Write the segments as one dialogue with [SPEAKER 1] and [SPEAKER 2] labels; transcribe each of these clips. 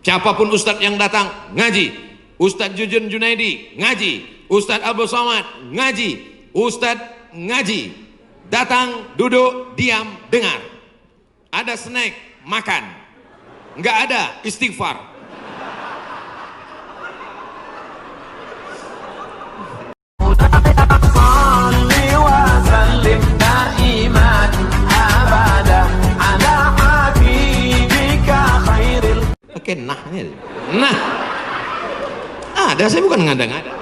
[SPEAKER 1] Siapapun ustadz yang datang ngaji, Ustadz Jujun Junaidi ngaji, Ustadz Abdul Somad ngaji, Ustadz ngaji, datang, duduk, diam, dengar. Ada snack, makan. Nggak ada, istighfar. Oke, nah ada, saya bukan ngada-ngada.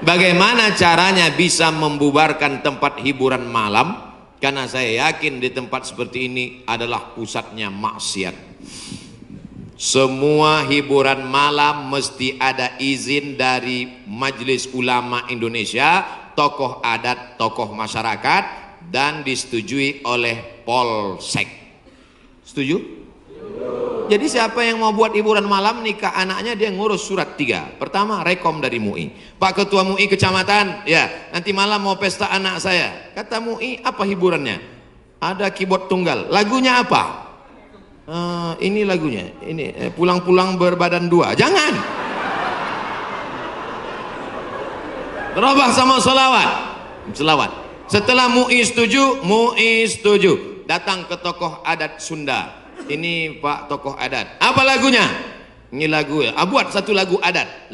[SPEAKER 1] Bagaimana caranya bisa membubarkan tempat hiburan malam? Karena saya yakin di tempat seperti ini adalah pusatnya maksiat. Semua hiburan malam mesti ada izin dari Majelis Ulama Indonesia, tokoh adat, tokoh masyarakat, dan disetujui oleh Polsek. Setuju? Jadi siapa yang mau buat hiburan malam nikah anaknya, dia ngurus surat 3. Pertama, rekom dari MUI. Pak Ketua MUI Kecamatan, ya nanti malam mau pesta anak saya. Kata MUI, apa hiburannya? Ada keyboard tunggal. Lagunya apa? Ini lagunya. Ini pulang-pulang berbadan 2. Jangan. Berubah sama selawat. Setelah MUI setuju, datang ke tokoh adat Sunda. Ini Pak tokoh adat, apa lagunya? Ini lagu ya, buat satu lagu adat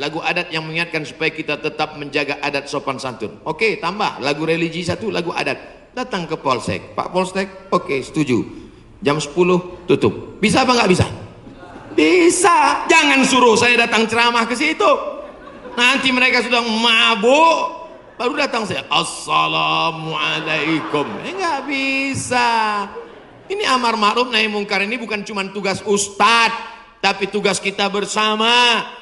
[SPEAKER 1] yang mengingatkan supaya kita tetap menjaga adat sopan santun. Oke, tambah lagu religi satu, lagu adat. Datang ke Polsek, Pak Polsek, oke setuju, jam 10 tutup. Bisa apa nggak bisa? Bisa. Jangan suruh saya datang ceramah ke situ, nanti mereka sudah mabuk baru datang saya assalamualaikum. Nggak bisa. Ini amar ma'ruf nahi mungkar ini bukan cuma tugas ustadz, tapi tugas kita bersama.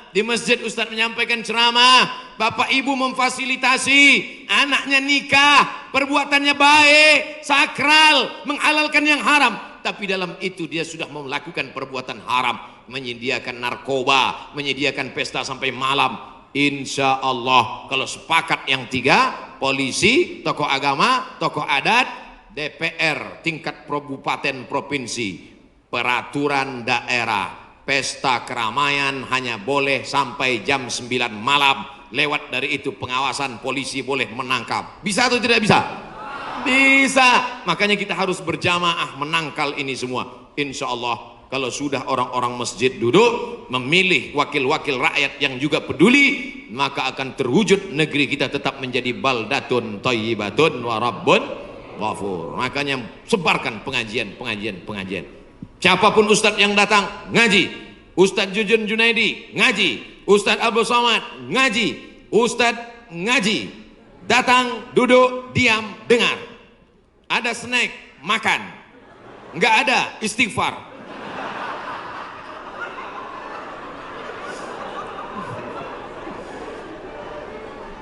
[SPEAKER 1] Di masjid ustadz menyampaikan ceramah, bapak ibu memfasilitasi, anaknya nikah, perbuatannya baik, sakral, menghalalkan yang haram. Tapi dalam itu dia sudah melakukan perbuatan haram, menyediakan narkoba, menyediakan pesta sampai malam. Insya Allah kalau sepakat yang 3, polisi, tokoh agama, tokoh adat, DPR tingkat kabupaten provinsi, peraturan daerah, pesta keramaian hanya boleh sampai jam 9 malam. Lewat dari itu pengawasan polisi boleh menangkap. Bisa atau tidak bisa? Bisa. Makanya kita harus berjamaah menangkal ini semua. Insya Allah kalau sudah orang-orang masjid duduk memilih wakil-wakil rakyat yang juga peduli, maka akan terwujud negeri kita tetap menjadi baldatun thayyibatun wa rabbun ghafur. Makanya sebarkan pengajian. Siapapun ustadz yang datang ngaji, Ustadz Jujun Junaidi ngaji, Ustadz Abdul Somad ngaji, Ustadz ngaji, datang, duduk, diam, dengar. Ada snack, makan. Nggak ada, istighfar.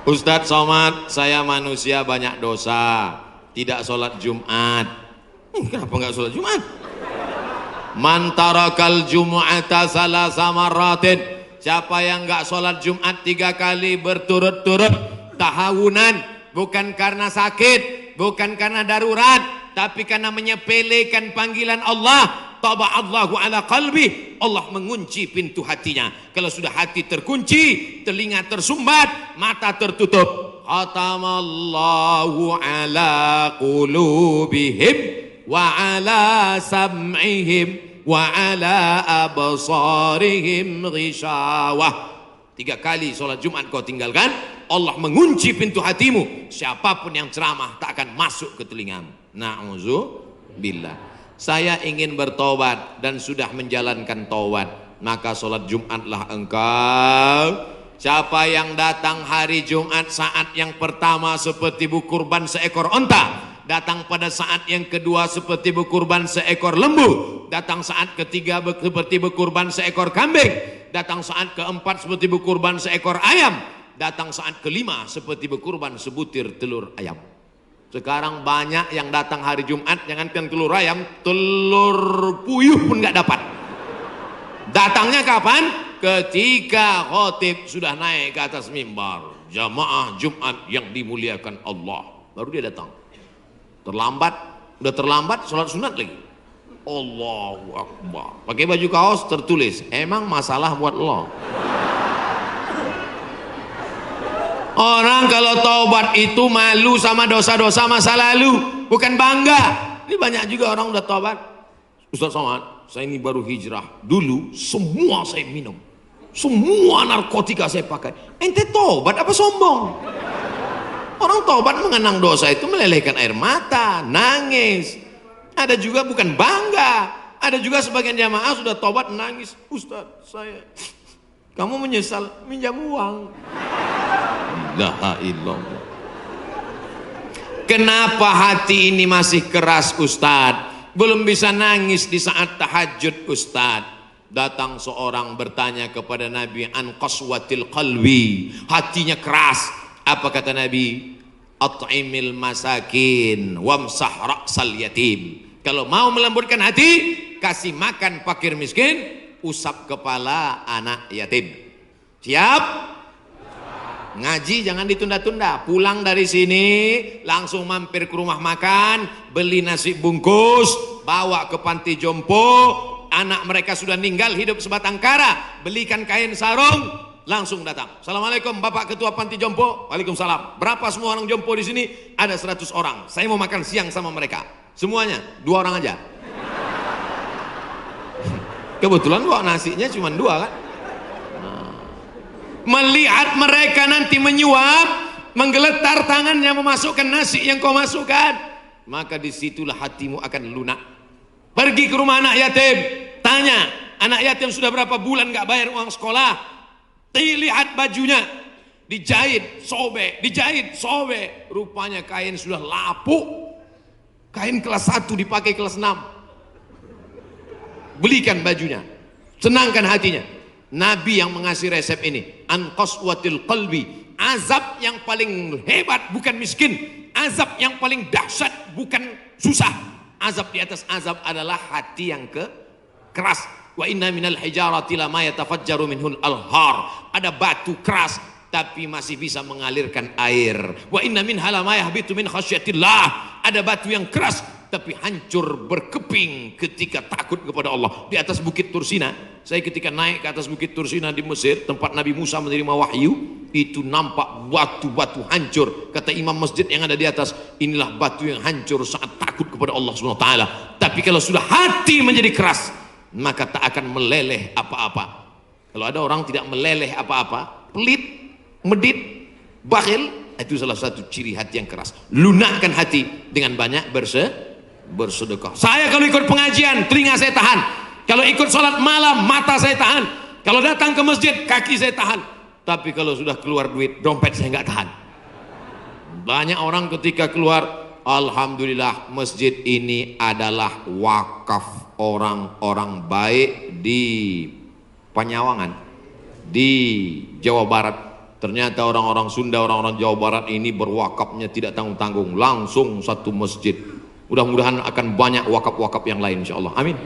[SPEAKER 1] Ustadz Somad, saya manusia banyak dosa, tidak sholat Jumat. Kenapa nggak sholat Jumat? Man tarakal jumu'ata salasa marratin, siapa yang nggak sholat Jumat 3 kali berturut-turut tahawunan, bukan karena sakit, bukan karena darurat, tapi karena menyepelekan panggilan Allah, taba'allahu ala qalbi, Allah mengunci pintu hatinya. Kalau sudah hati terkunci, telinga tersumbat, mata tertutup, khatamallahu ala qulubihim wa ala sam'ihim wa ala absarihim ghishawah. 3 kali sholat Jumat kau tinggalkan, Allah mengunci pintu hatimu. Siapapun yang ceramah tak akan masuk ke telingamu. Na'udzubillah. Saya ingin bertobat dan sudah menjalankan taubat, maka sholat Jumatlah engkau. Siapa yang datang hari Jumat saat yang pertama seperti berkurban seekor onta, datang pada saat yang kedua seperti berkurban seekor lembu, datang saat ketiga seperti berkurban seekor kambing, datang saat keempat seperti berkurban seekor ayam, datang saat kelima seperti berkurban sebutir telur ayam. Sekarang banyak yang datang hari Jumat, jangankan telur ayam, telur puyuh pun nggak dapat. Datangnya kapan? Ketika khotib sudah naik ke atas mimbar, jamaah Jumat yang dimuliakan Allah, baru dia datang. Terlambat, udah terlambat sholat sunat lagi. Allahu Akbar. Pakai baju kaos tertulis, emang masalah buat lo. Orang kalau taubat itu malu sama dosa-dosa masa lalu, bukan bangga. Ini banyak juga orang udah taubat. Ustaz Somad, saya ini baru hijrah. Dulu semua saya minum, semua narkotika saya pakai. Ente taubat apa sombong? Orang taubat mengenang dosa itu melelehkan air mata, nangis. Ada juga bukan bangga. Ada juga sebagian jamaah sudah taubat nangis. Ustaz, kamu menyesal minjam uang. La ilallah. Kenapa hati ini masih keras Ustadz? Belum bisa nangis di saat tahajud Ustadz. Datang seorang bertanya kepada Nabi, an qaswatil qalbi, hatinya keras. Apa kata Nabi? At'imil masakin wamsah ra'sal yatim. Kalau mau melembutkan hati, kasih makan fakir miskin, usap kepala anak yatim. Siap? Ngaji jangan ditunda-tunda. Pulang dari sini langsung mampir ke rumah makan, beli nasi bungkus, bawa ke panti jompo. Anak mereka sudah meninggal, hidup sebatang kara, belikan kain sarung, langsung datang. Assalamualaikum Bapak Ketua Panti Jompo. Waalaikumsalam. Berapa semua orang jompo di sini? Ada 100 orang. Saya mau makan siang sama mereka. Semuanya 2 orang aja. Kebetulan bawa nasinya cuma 2 kan. Melihat mereka nanti menyuap, menggeletar tangannya memasukkan nasi yang kau masukkan, maka disitulah hatimu akan lunak. Pergi ke rumah anak yatim, tanya, anak yatim sudah berapa bulan gak bayar uang sekolah. Lihat bajunya, dijahit, sobek, rupanya kain sudah lapuk. Kain kelas 1 dipakai kelas 6. Belikan bajunya, senangkan hatinya. Nabi yang mengasih resep ini, an qaswatil qalbi, azab yang paling hebat bukan miskin, azab yang paling dahsyat bukan susah, azab di atas azab adalah hati yang keras. Wa inna minal hijarati lama yatafajjaru minhul alhar, ada batu keras tapi masih bisa mengalirkan air. Wa inna minha lama yahbitu min khasyatillah, ada batu yang keras tapi hancur berkeping ketika takut kepada Allah. Di atas bukit Tursina, saya ketika naik ke atas bukit Tursina di Mesir, tempat Nabi Musa menerima wahyu, itu nampak batu-batu hancur. Kata imam masjid yang ada di atas, inilah batu yang hancur saat takut kepada Allah SWT. Tapi kalau sudah hati menjadi keras, maka tak akan meleleh apa-apa. Kalau ada orang tidak meleleh apa-apa, pelit, medit, bakhil, itu salah satu ciri hati yang keras. Lunakkan hati dengan banyak bersedekah. Saya kalau ikut pengajian, telinga saya tahan. Kalau ikut sholat malam, mata saya tahan. Kalau datang ke masjid, kaki saya tahan. Tapi kalau sudah keluar duit, dompet saya nggak tahan. Banyak orang ketika keluar, alhamdulillah masjid ini adalah wakaf orang-orang baik di Panyawangan, di Jawa Barat. Ternyata orang-orang Sunda, orang-orang Jawa Barat ini berwakafnya tidak tanggung-tanggung, langsung satu masjid. Mudah-mudahan akan banyak wakaf-wakaf yang lain insyaallah. Amin.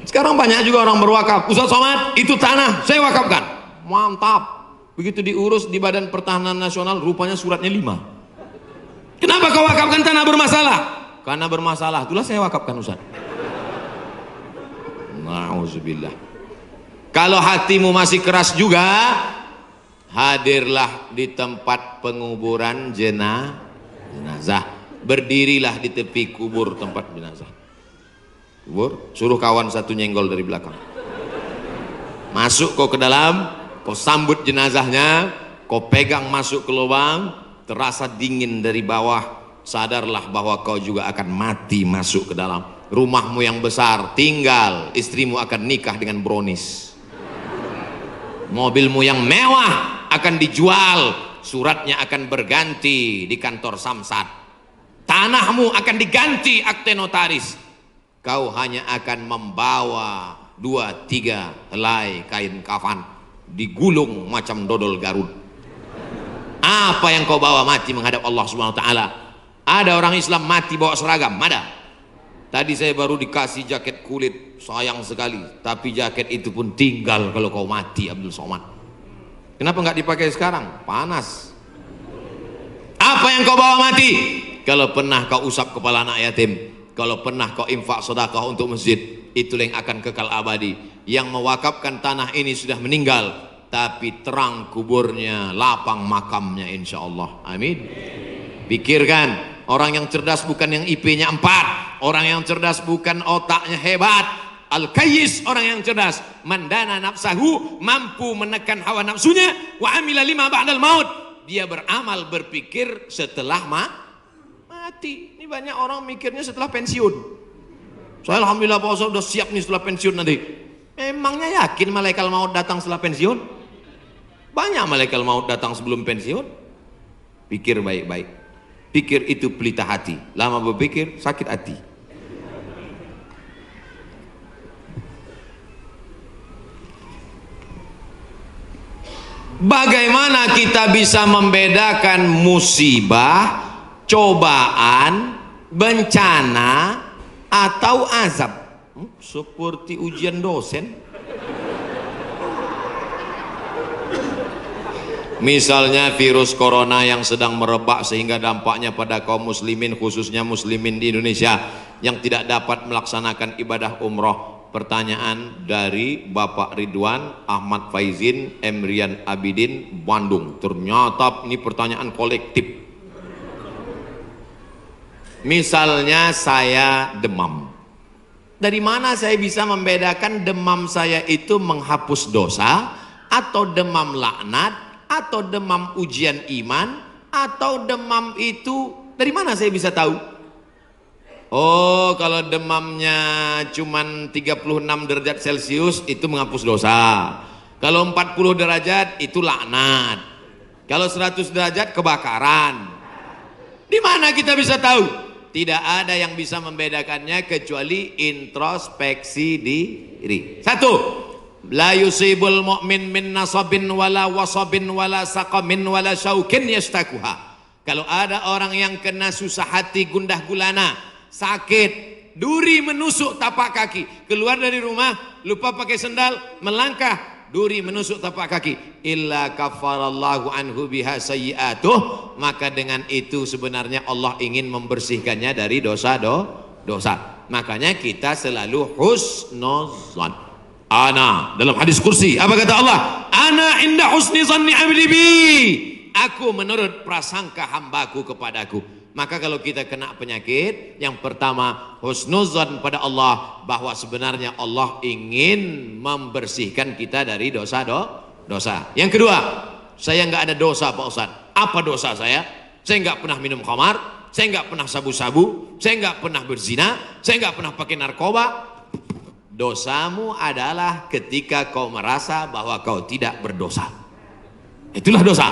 [SPEAKER 1] Sekarang banyak juga orang berwakaf. Ustaz Somad, itu tanah saya wakafkan. Mantap. Begitu diurus di Badan Pertahanan Nasional, rupanya suratnya 5. Kenapa kau wakafkan tanah bermasalah? Karena bermasalah, itulah saya wakafkan Ustaz. Nauzubillah. Kalau hatimu masih keras juga, hadirlah di tempat penguburan jenazah. Berdirilah di tepi kubur tempat jenazah. Kubur, suruh kawan satu nyenggol dari belakang. Masuk kau ke dalam, kau sambut jenazahnya, kau pegang masuk ke lubang, terasa dingin dari bawah, sadarlah bahwa kau juga akan mati masuk ke dalam. Rumahmu yang besar tinggal, istrimu akan nikah dengan brownies. Mobilmu yang mewah akan dijual, suratnya akan berganti di kantor Samsat. Tanahmu akan diganti akte notaris. Kau hanya akan membawa 2-3 helai kain kafan, digulung macam dodol Garut. Apa yang kau bawa mati menghadap Allah SWT? Ada orang Islam mati bawa seragam? Ada. Tadi saya baru dikasih jaket kulit, sayang sekali. Tapi jaket itu pun tinggal kalau kau mati, Abdul Somad. Kenapa nggak dipakai sekarang? Panas. Apa yang kau bawa mati? Kalau pernah kau usap kepala anak yatim, Kalau pernah kau infak sedekah untuk masjid, itulah yang akan kekal abadi. Yang mewakafkan tanah ini sudah meninggal, tapi terang kuburnya, lapang makamnya insya Allah. Amin. Pikirkan, orang yang cerdas bukan yang IP-nya 4, orang yang cerdas bukan otaknya hebat. Al-Kayyis, orang yang cerdas, mandana nafsahu, mampu menekan hawa nafsunya, wa amila lima ba'dal maut, dia beramal berpikir setelah mati. Ini banyak orang mikirnya setelah pensiun. Saya alhamdulillah Pak Ustaz udah siap nih setelah pensiun nanti. Memangnya yakin malaikat maut datang setelah pensiun? Banyak malaikat maut datang sebelum pensiun. Pikir baik-baik. Pikir itu pelita hati. Lama berpikir sakit hati. Bagaimana kita bisa membedakan musibah, cobaan, bencana, atau azab? Seperti ujian dosen. Misalnya virus corona yang sedang merebak sehingga dampaknya pada kaum muslimin, khususnya muslimin di Indonesia yang tidak dapat melaksanakan ibadah umroh. Pertanyaan dari Bapak Ridwan Ahmad Faizin Emrian Abidin Bandung. Ternyata ini pertanyaan kolektif. Misalnya saya demam, dari mana saya bisa membedakan demam saya itu menghapus dosa, atau demam laknat, atau demam ujian iman, atau demam itu dari mana saya bisa tahu? Oh, kalau demamnya cuman 36 derajat Celcius itu menghapus dosa. Kalau 40 derajat itu laknat. Kalau 100 derajat kebakaran. Di mana kita bisa tahu? Tidak ada yang bisa membedakannya kecuali introspeksi diri. Satu, la yusibul mu'min min nasabin wala wasabin wala saqamin wala syaukin yastakuha. Kalau ada orang yang kena susah hati, gundah gulana, sakit, duri menusuk tapak kaki, keluar dari rumah lupa pakai sendal, melangkah, duri menusuk tapak kaki, illa kafarallahu anhu biha sayyi'atuh, maka dengan itu sebenarnya Allah ingin membersihkannya dari dosa. Makanya kita selalu husnuzan. Ana, dalam hadis kursi apa kata Allah? Ana inda husni zanni abdi bi, aku menurut prasangka hambaku kepadaku. Maka kalau kita kena penyakit, yang pertama husnuzan pada Allah, bahwa sebenarnya Allah ingin membersihkan kita dari dosa. Yang kedua, saya nggak ada dosa Pak Ustaz. Apa dosa saya? Saya nggak pernah minum khamar, saya nggak pernah sabu-sabu, saya nggak pernah berzina, saya nggak pernah pakai narkoba. Dosamu adalah ketika kau merasa bahwa kau tidak berdosa. Itulah dosa.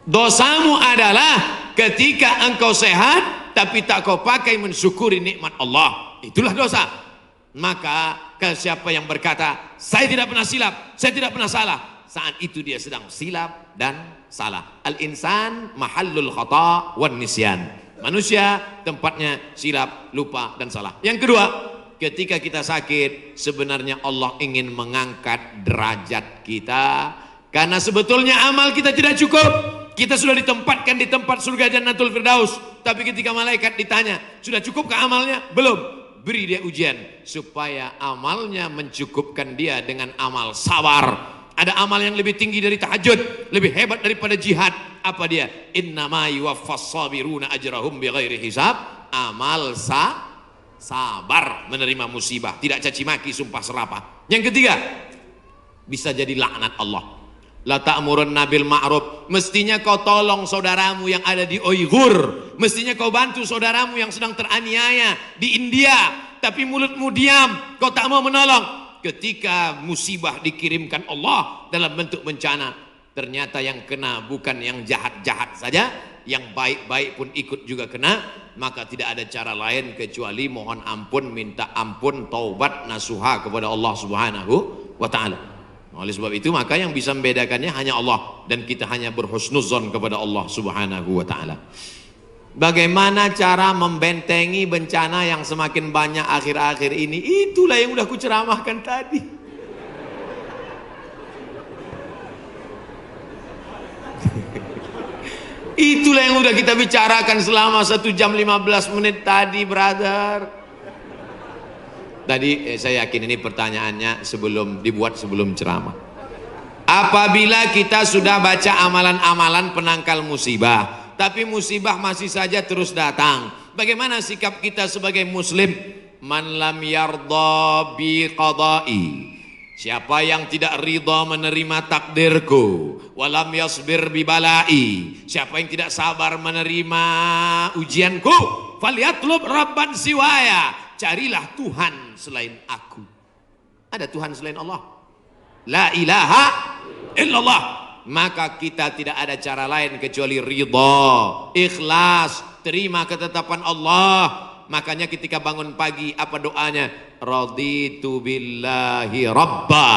[SPEAKER 1] Dosamu adalah ketika engkau sehat tapi tak kau pakai mensyukuri nikmat Allah. Itulah dosa. Maka ke siapa yang berkata saya tidak pernah silap, saya tidak pernah salah, saat itu dia sedang silap dan salah. Al-insan mahallul khata' wan nisyan. Manusia tempatnya silap, lupa dan salah. Yang kedua, ketika kita sakit, sebenarnya Allah ingin mengangkat derajat kita, karena sebetulnya amal kita tidak cukup. Kita sudah ditempatkan di tempat surga Jannatul Firdaus, tapi ketika malaikat ditanya, sudah cukupkah amalnya? Belum. Beri dia ujian supaya amalnya mencukupkan dia dengan amal sabar. Ada amal yang lebih tinggi dari tahajud, lebih hebat daripada jihad. Apa dia? Innama yuwaffas sabiruna ajrahum bighairi hisab. Amal sabar menerima musibah, tidak caci maki, sumpah serapah. Yang ketiga, bisa jadi laknat Allah. La ta'murunna bil ma'ruf, mestinya kau tolong saudaramu yang ada di Uighur, mestinya kau bantu saudaramu yang sedang teraniaya di India, tapi mulutmu diam, kau tak mau menolong. Ketika musibah dikirimkan Allah dalam bentuk bencana, ternyata yang kena bukan yang jahat-jahat saja, yang baik-baik pun ikut juga kena, maka tidak ada cara lain kecuali mohon ampun, minta ampun, taubat nasuha kepada Allah Subhanahu wa ta'ala. Oleh sebab itu maka yang bisa membedakannya hanya Allah, dan kita hanya berhusnuzon kepada Allah Subhanahu wa ta'ala. Bagaimana cara membentengi bencana yang semakin banyak akhir-akhir ini? Itulah yang udah kuceramahkan tadi. Itulah yang udah kita bicarakan selama 1 jam 15 menit tadi, brother. Tadi saya yakin ini pertanyaannya sebelum ceramah. Apabila kita sudah baca amalan-amalan penangkal musibah, tapi musibah masih saja terus datang, bagaimana sikap kita sebagai muslim? Man lam yardha bi qada'i, siapa yang tidak ridha menerima takdirku, walam yasbir bi balai, siapa yang tidak sabar menerima ujianku, falyatlub rabban siwaya, carilah Tuhan selain aku. Ada Tuhan selain Allah? La ilaha illallah. Maka kita tidak ada cara lain kecuali ridha, ikhlas, terima ketetapan Allah. Makanya ketika bangun pagi apa doanya? Raditu billahi rabba,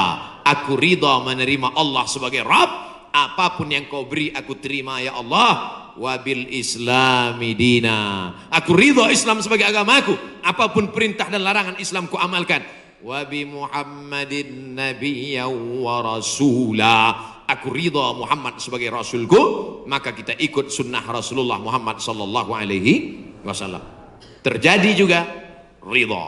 [SPEAKER 1] aku ridha menerima Allah sebagai Rabb. Apapun yang kau beri aku terima ya Allah. Wabil islami dina, aku ridha Islam sebagai agamaku. Apapun perintah dan larangan Islam ku amalkan. Wabi Muhammadin nabiyya wa rasula, aku ridha Muhammad sebagai rasulku, maka kita ikut sunnah Rasulullah Muhammad sallallahu alaihi wasallam. Terjadi juga ridha.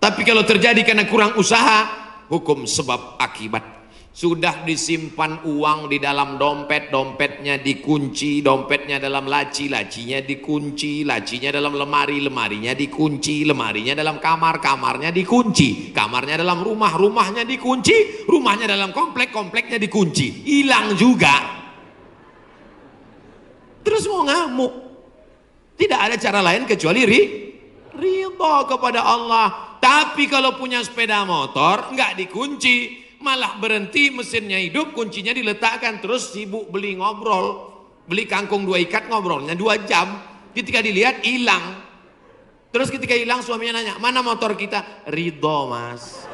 [SPEAKER 1] Tapi kalau terjadi karena kurang usaha, hukum sebab akibat. Sudah disimpan uang di dalam dompet, dompetnya dikunci, dompetnya dalam laci, lacinya dikunci, lacinya dalam lemari, lemarinya dikunci, lemarinya dalam kamar, kamarnya dikunci, kamarnya dalam rumah, rumahnya dikunci, rumahnya dalam komplek, kompleknya dikunci, hilang juga. Terus mau ngamuk. Tidak ada cara lain kecuali ridha kepada Allah. Tapi kalau punya sepeda motor nggak dikunci, malah berhenti, mesinnya hidup, kuncinya diletakkan, terus sibuk beli ngobrol, beli kangkung 2 ikat, ngobrolnya 2 jam. Ketika dilihat hilang. Terus ketika hilang suaminya nanya, mana motor kita? Ridho mas.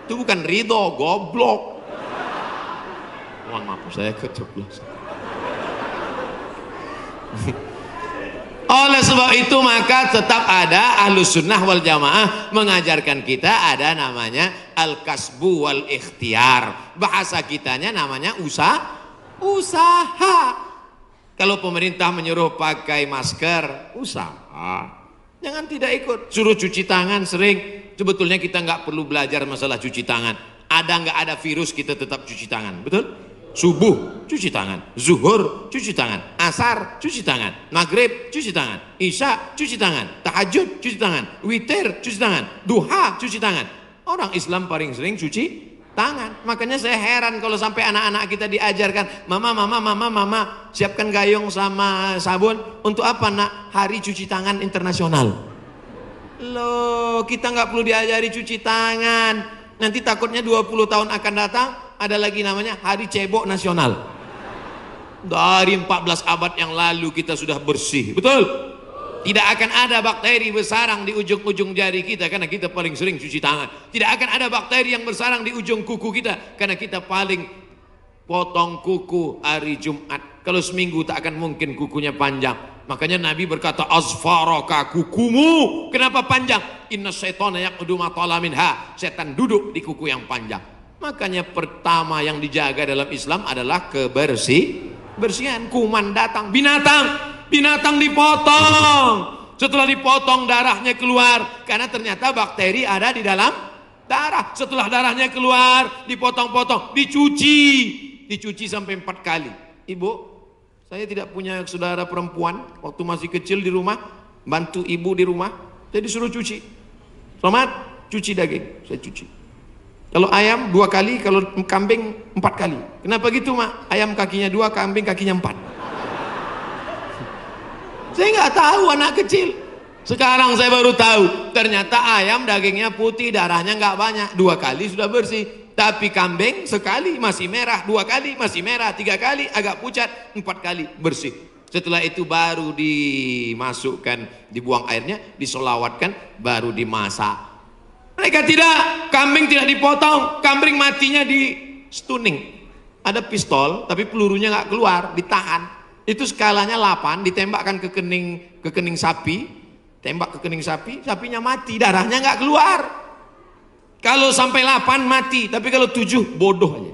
[SPEAKER 1] Itu bukan ridho, goblok. Mohon maaf saya keceplosan. Oleh sebab itu maka tetap ada Ahlus Sunnah wal Jamaah mengajarkan kita ada namanya al-kasbu wal ikhtiar. Bahasa kitanya namanya usaha. Kalau pemerintah menyuruh pakai masker, usaha. Jangan tidak ikut. Suruh cuci tangan sering. Sebetulnya kita nggak perlu belajar masalah cuci tangan. Ada nggak ada virus kita tetap cuci tangan, betul? Subuh cuci tangan, zuhur cuci tangan, asar cuci tangan, maghrib cuci tangan, isya cuci tangan, tahajud cuci tangan, witir cuci tangan, duha cuci tangan. Orang Islam paling sering cuci tangan. Makanya saya heran kalau sampai anak-anak kita diajarkan, mama siapkan gayung sama sabun. Untuk apa nak? Hari cuci tangan internasional. Loh, kita nggak perlu diajari cuci tangan. Nanti takutnya 20 tahun akan datang ada lagi namanya Hari Cebok Nasional. Dari 14 abad yang lalu kita sudah bersih, betul? Tidak akan ada bakteri bersarang di ujung-ujung jari kita karena kita paling sering cuci tangan. Tidak akan ada bakteri yang bersarang di ujung kuku kita karena kita paling potong kuku hari Jumat. Kalau seminggu tak akan mungkin kukunya panjang. Makanya Nabi berkata, azfaraka, kukumu kenapa panjang? Inna syaitana yaqudu ma tala minha, setan duduk di kuku yang panjang. Makanya pertama yang dijaga dalam Islam adalah kebersihan. Kuman datang, binatang dipotong. Setelah dipotong darahnya keluar karena ternyata bakteri ada di dalam darah. Setelah darahnya keluar dipotong-potong, dicuci sampai 4 kali. Ibu, saya tidak punya saudara perempuan, waktu masih kecil di rumah bantu ibu di rumah, saya disuruh cuci. Selamat cuci daging, saya cuci. Kalau ayam 2 kali, kalau kambing 4 kali. Kenapa gitu mak? Ayam kakinya 2, kambing kakinya 4. Saya nggak tahu anak kecil. Sekarang saya baru tahu. Ternyata ayam dagingnya putih, darahnya nggak banyak. 2 kali sudah bersih. Tapi kambing sekali masih merah, 2 kali masih merah, 3 kali agak pucat, 4 kali bersih. Setelah itu baru dimasukkan, dibuang airnya, disolawatkan, baru dimasak. Mereka tidak, kambing tidak dipotong, kambing matinya di stunning. Ada pistol, tapi pelurunya nggak keluar, ditahan. Itu skalanya 8, ditembakkan ke kening sapi, tembak ke kening sapi, sapinya mati, darahnya nggak keluar. Kalau sampai 8 mati, tapi kalau 7 bodoh aja.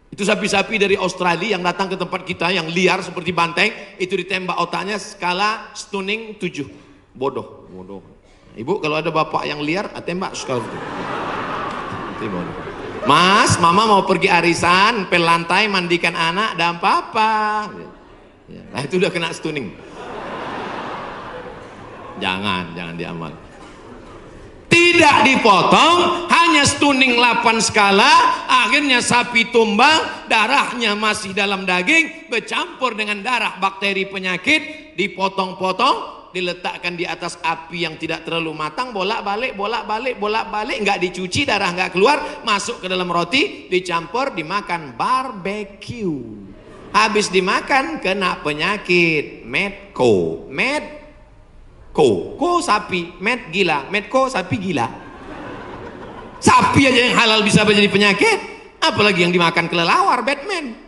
[SPEAKER 1] Itu Itu sapi-sapi dari Australia yang datang ke tempat kita yang liar seperti banteng, itu ditembak otaknya skala stunning 7. Bodoh. Ibu kalau ada bapak yang liar, tembak skala 7. Mas, mama mau pergi arisan, pel lantai, mandikan anak, dan papa. Nah itu udah kena stunning. Jangan diamal. Tidak dipotong, hanya stunning 8 skala, akhirnya sapi tumbang, darahnya masih dalam daging, bercampur dengan darah bakteri penyakit, dipotong-potong, diletakkan di atas api yang tidak terlalu matang, bolak-balik, nggak dicuci, darah nggak keluar, masuk ke dalam roti, dicampur, dimakan, barbecue. Habis dimakan kena penyakit Medco. Ko sapi, med gila, Medco sapi gila. Sapi aja yang halal bisa menjadi penyakit, apalagi yang dimakan kelelawar, Batman.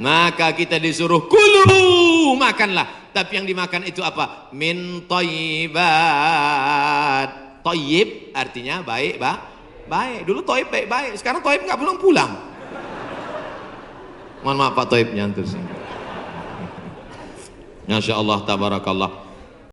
[SPEAKER 1] Maka kita disuruh kulu, makanlah. Tapi yang dimakan itu apa? Min thayyibat. Thayyib artinya baik, baik. Dulu thayyib baik-baik, sekarang thayyib nggak pulang-pulang. Mohon maaf Pak Thayyib nyantur sini. Masya Allah, tabarakallah.